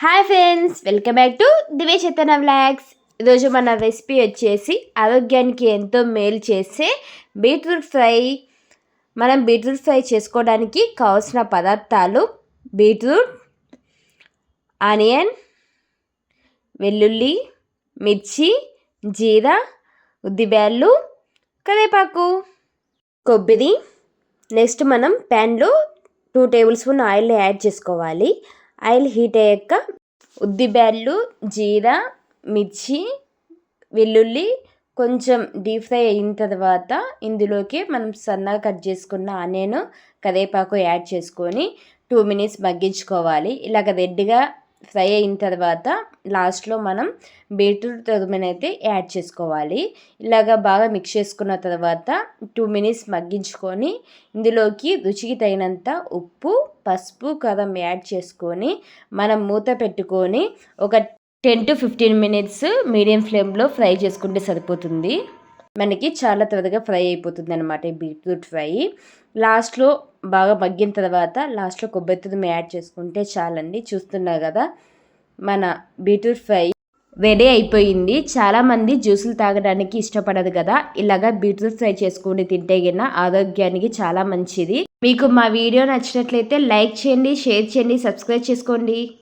Hi friends, welcome back to Divya Chaitanya vlogs. ఈరోజు మన recipe వచ్చేసి ఆరోగ్యానికి ఎంతో మేలు చేసే బీట్రూట్ ఫ్రై. మనం బీట్రూట్ ఫ్రై చేసుకోవడానికి కావాల్సిన పదార్థాలు: బీట్రూట్, ఆనియన్, వెల్లుల్లి, మిర్చి, జీరా, ఉద్దిబ్యాళ్ళు, కరివేపాకు, కొబ్బరి. నెక్స్ట్ మనం ప్యాన్లో 2 టేబుల్ స్పూన్ ఆయిల్ యాడ్ చేసుకోవాలి. ఆయిల్ హీట్ అయ్యాక ఉద్దిబ్యాళ్ళు, జీరా, మిర్చి, వెల్లుల్లి కొంచెం డీప్ ఫ్రై అయిన తర్వాత ఇందులోకి మనం సన్నగా కట్ చేసుకున్న ఆనియన్, కరివేపాకు యాడ్ చేసుకొని 2 మినిట్స్ మగ్గించుకోవాలి. ఇలాగ రెడ్గా ఫ్రై అయిన తర్వాత లాస్ట్లో మనం బీట్రూట్ తురుమునైతే యాడ్ చేసుకోవాలి. ఇలాగ బాగా మిక్స్ చేసుకున్న తర్వాత 2 మినిట్స్ మగ్గించుకొని ఇందులోకి రుచికి తగినంత ఉప్పు, పసుపు, కారం యాడ్ చేసుకొని మనం మూత పెట్టుకొని ఒక 10 to 15 మినిట్స్ మీడియం ఫ్లేమ్లో ఫ్రై చేసుకుంటే సరిపోతుంది. మనకి చాలా త్వరగా ఫ్రై అయిపోతుంది అనమాట ఈ బీట్రూట్ ఫ్రై. లాస్ట్లో బాగా మగ్గిన తర్వాత లాస్ట్లో కొబ్బరి తురుము యాడ్ చేసుకుంటే చాలండి. చూస్తున్నారు కదా, మన బీట్రూట్ ఫ్రై రెడీ అయిపోయింది. చాలామంది జ్యూసులు తాగడానికి ఇష్టపడదు కదా, ఇలాగా బీట్రూట్ ఫ్రై చేసుకుని తింటే గిన్న ఆరోగ్యానికి చాలా మంచిది. మీకు మా వీడియో నచ్చినట్లయితే లైక్ చేయండి, షేర్ చేయండి, సబ్స్క్రైబ్ చేసుకోండి.